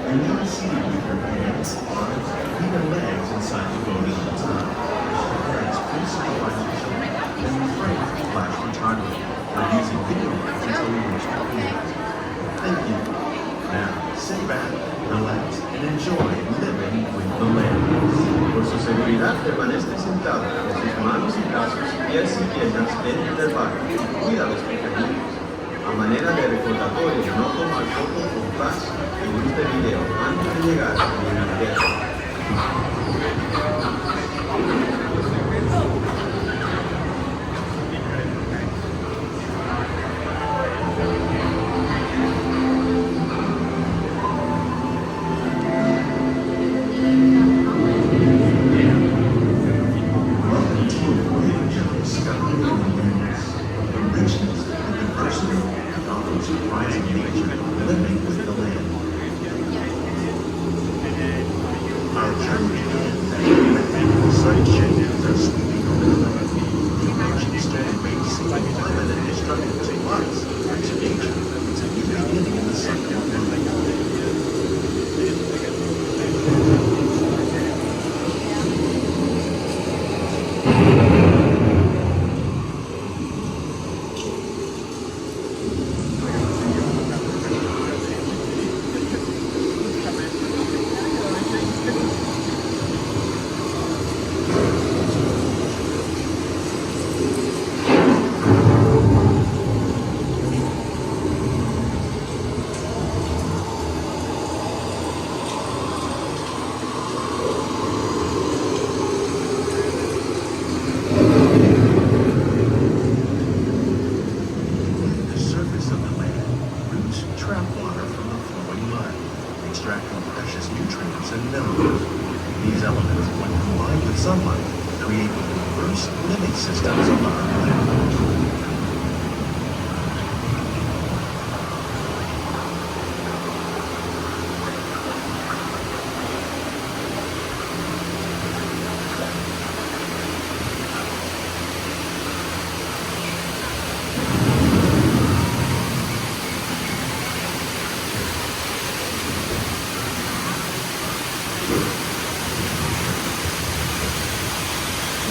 You now see with your hands, arms, even legs inside the boat at the time. Parents, please supervise your children and refrain from flash photography or using video lens until we reach the end. Thank you. Now, sit back, relax, and enjoy living with the land. Por su seguridad, permanezca sentado con sus manos y brazos, pies y piernas dentro del barco. Cuida los pequeños. A manera de recordatorio, no tomar fotos con flash y luz de video antes de llegar a la navegación.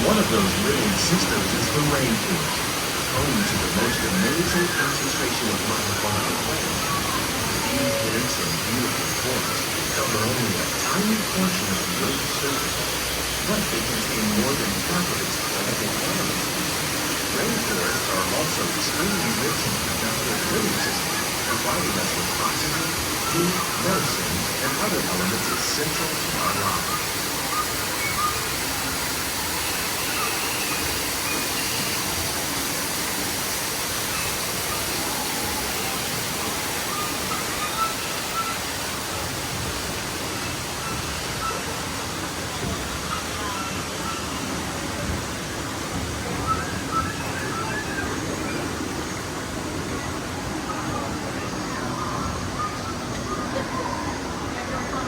One of those living systems is the rainforest, home to the most amazing concentration of life on our planet. These dense and beautiful forests cover only a tiny portion of the Earth's surface, but they contain more than half of its plant and animal species. Rainforests are also extremely rich in productive living systems, providing us with oxygen, food, medicines, and other elements essential to our lives.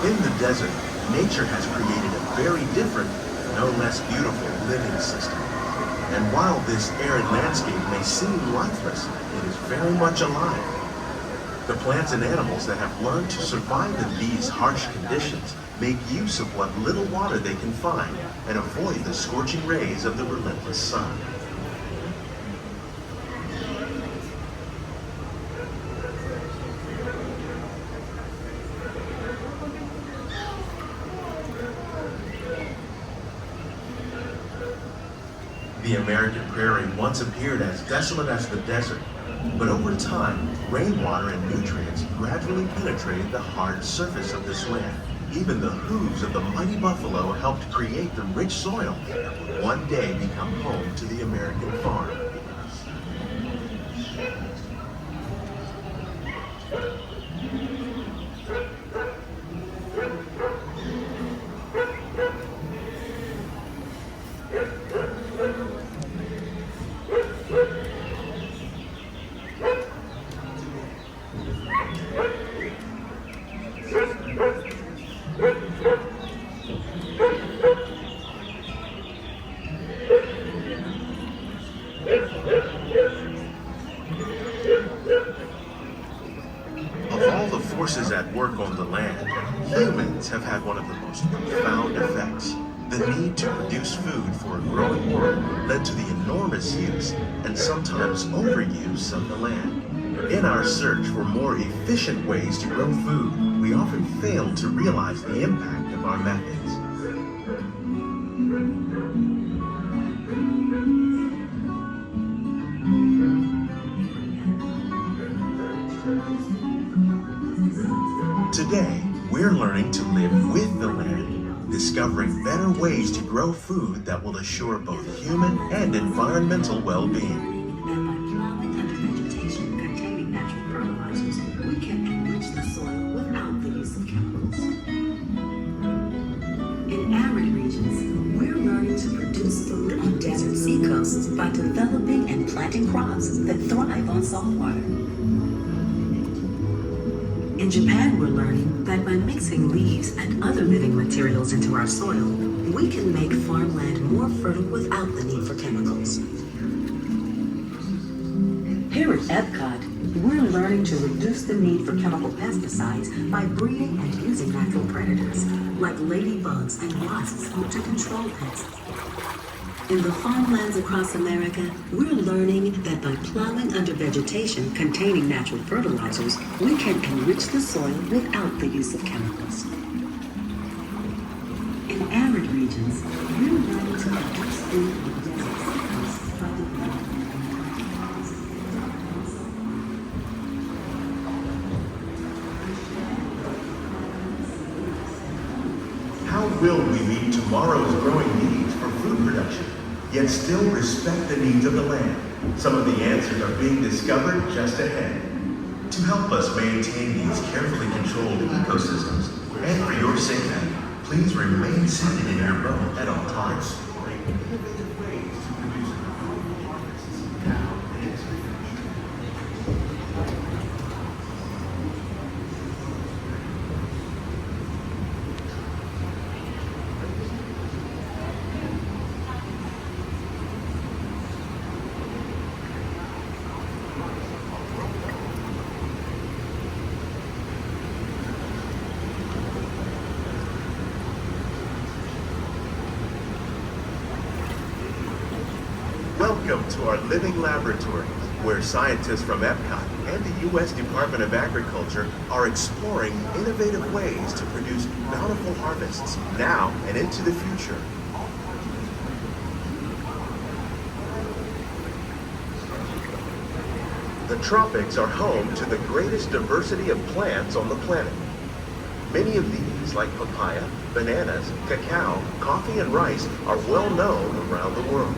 In the desert, nature has created a very different, no less beautiful living system. And while this arid landscape may seem lifeless, it is very much alive. The plants and animals that have learned to survive in these harsh conditions make use of what little water they can find and avoid the scorching rays of the relentless sun. The American prairie once appeared as desolate as the desert, but over time, rainwater and nutrients gradually penetrated the hard surface of this land. Even the hooves of the mighty buffalo helped create the rich soil that would one day become home to the American farm. Of all the forces at work on the land, Humans have had one of the most profound effects. The need to produce food for a growing world led to the enormous use and sometimes overuse of the land. In our search for more efficient ways to grow food, we often fail to realize the impact of our methods. Today, we're learning to live with the land, discovering better ways to grow food that will assure both human and environmental well-being. Seacoasts by developing and planting crops that thrive on salt water. In Japan, we're learning that by mixing leaves and other living materials into our soil, we can make farmland more fertile without the need for chemicals. Here at Epcot, we're learning to reduce the need for chemical pesticides by breeding and using natural predators, like ladybugs and wasps, to control pests. In the farmlands across America, we're learning that by plowing under vegetation containing natural fertilizers, we can enrich the soil without the use of chemicals. In arid regions, we're learning to produce food in desert seacoasts by developing. How will we meet tomorrow's growing needs for food production, yet still respect the needs of the land? Some of the answers are being discovered just ahead. To help us maintain these carefully controlled ecosystems, and for your safety, please remain seated in your boat at all times. Welcome to our living laboratory, where scientists from Epcot and the U.S. Department of Agriculture are exploring innovative ways to produce bountiful harvests now and into the future. The tropics are home to the greatest diversity of plants on the planet. Many of these, like papaya, bananas, cacao, coffee, and rice, are well known around the world.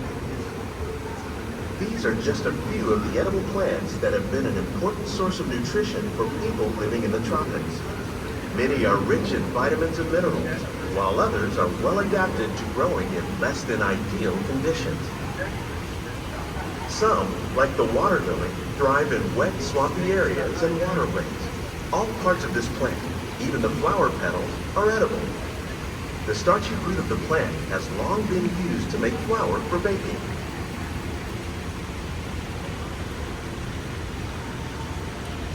These are just a few of the edible plants that have been an important source of nutrition for people living in the tropics. Many are rich in vitamins and minerals, while others are well adapted to growing in less than ideal conditions. Some, like the water lily, thrive in wet, swampy areas and waterways. All parts of this plant, even the flower petals, are edible. The starchy root of the plant has long been used to make flour for baking.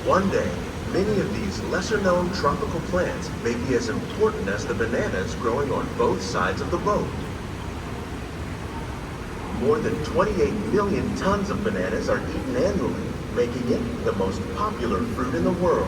One day, many of these lesser-known tropical plants may be as important as the bananas growing on both sides of the boat. More than 28 million tons of bananas are eaten annually, making it the most popular fruit in the world.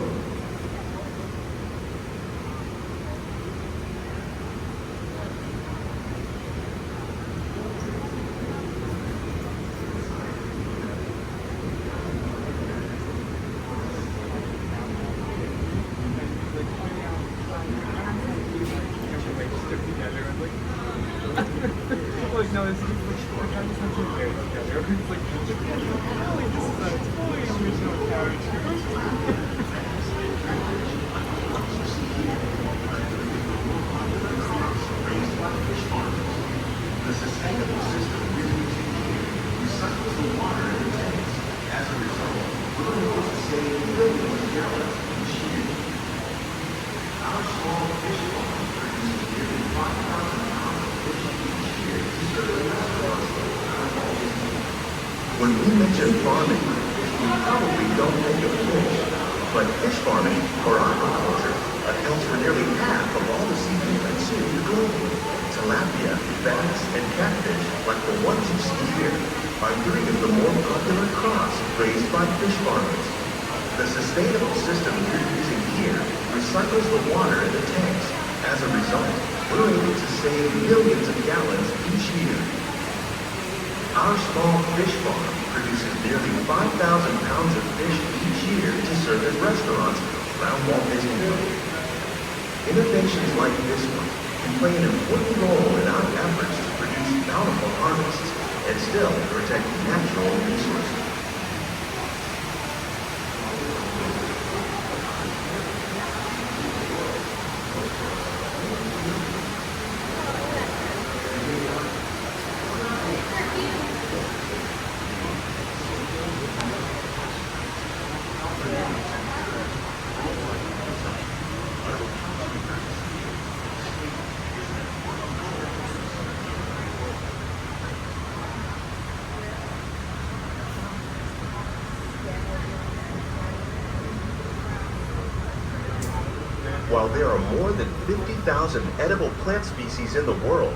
When we mention farming, we probably don't think of fish, but fish farming, or aquaculture, accounts for nearly half of all the seafood consumed globally. Tilapia, bass, and catfish, like the ones you see here, are three of the more popular crops raised by fish farmers. The sustainable system we're using here recycles the water in the tanks. As a result, we're able to save millions of gallons each year. Our small fish farm produces nearly 5,000 pounds of fish each year to serve as restaurants around Walt Disney World. Innovations like this one can play an important role in our efforts to produce bountiful harvests and still protect natural resources. While there are more than 50,000 edible plant species in the world,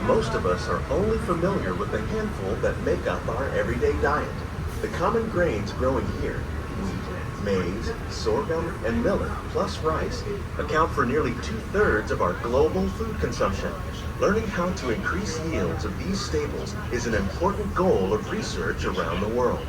most of us are only familiar with the handful that make up our everyday diet. The common grains growing here, wheat, maize, sorghum, and millet, plus rice, account for nearly 2/3 of our global food consumption. Learning how to increase yields of these staples is an important goal of research around the world.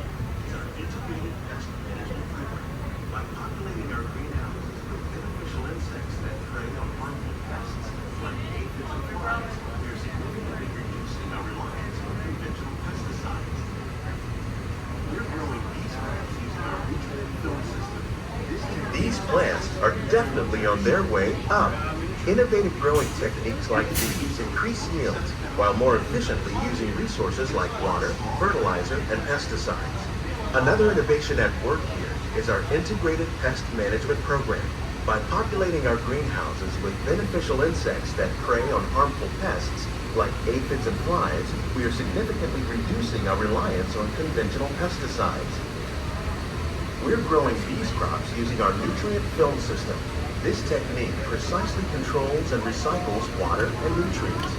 These plants are definitely on their way up. Innovative growing techniques like these increase yields while more efficiently using resources like water, fertilizer, and pesticides. Another innovation at work here is our integrated pest management program. By populating our greenhouses with beneficial insects that prey on harmful pests like aphids and flies, we are significantly reducing our reliance on conventional pesticides. We're growing these crops using our nutrient film system. This technique precisely controls and recycles water and nutrients.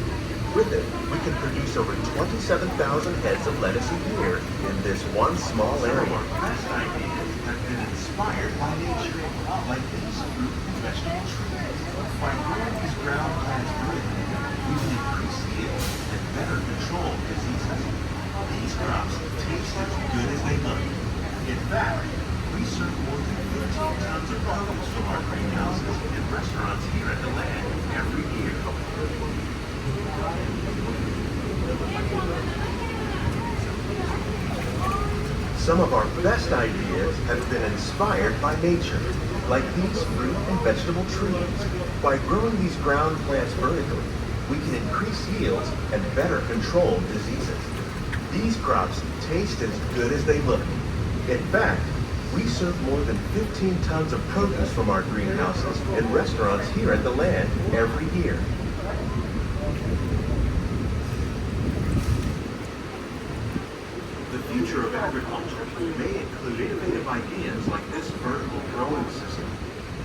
With it, we can produce over 27,000 heads of lettuce a year in this one small area. Our best ideas have been inspired by nature, like these fruit and vegetable trees. By growing these ground plants vertically, we can increase yield and better control diseases. These crops taste as good as they look. In fact, we serve more than 15 tons of produce from our greenhouses and restaurants here at the land every year. Some of our best ideas have been inspired by nature, like these fruit and vegetable trees. By growing these ground plants vertically, we can increase yields and better control diseases. These crops taste as good as they look. In fact, we serve more than 15 tons of produce from our greenhouses and restaurants here at the land every year. The future of agriculture may include innovative ideas like this vertical growing system.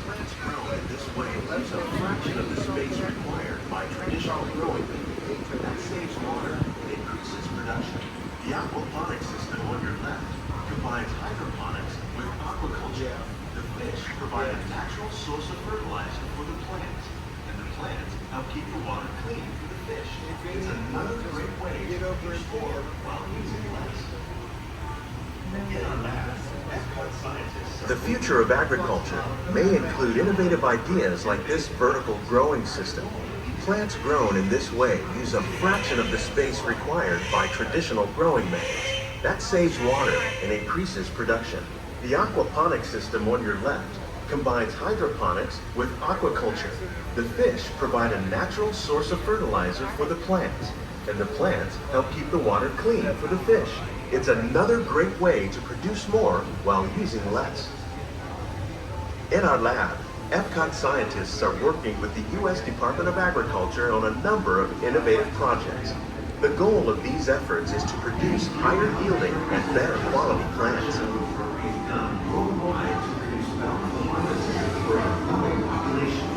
Plants grown in this way use a fraction of the space required by traditional growing methods. That saves water and increases production. The aquaponic system on your left combines hydroponics with aquaculture. The fish provide a natural source of fertilizer for the plants, and the plants help keep the water clean for the fish. It's another great way to produce more while using less. In our lab, Epcot scientists. The future of agriculture may include innovative ideas like this vertical growing system. Plants grown in this way use a fraction of the space required by traditional growing methods. That saves water and increases production. The aquaponic system on your left combines hydroponics with aquaculture. The fish provide a natural source of fertilizer for the plants, and the plants help keep the water clean for the fish. It's another great way to produce more while using less. In our lab, Epcot scientists are working with the U.S. Department of Agriculture on a number of innovative projects. The goal of these efforts is to produce higher yielding and better quality plants. Worldwide to produce bountiful harvests for our growing population.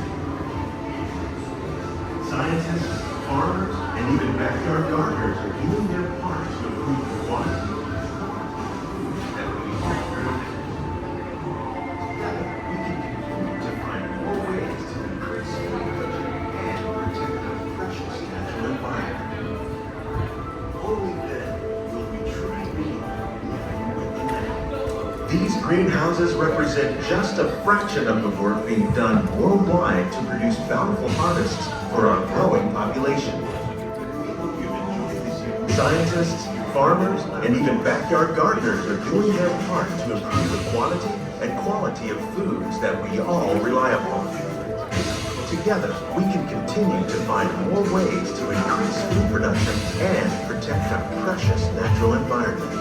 backyard gardeners are doing their part to improve the quality. Together, we can continue to find more ways to increase food production and protect our precious natural environment. Only then will we truly be living with the land. These greenhouses represent just a fraction of the work being done worldwide to produce bountiful harvests for our growing population. Scientists, farmers, and even backyard gardeners are doing their part to improve the quantity and quality of foods that we all rely upon. Together, we can continue to find more ways to increase food production and protect our precious natural environment.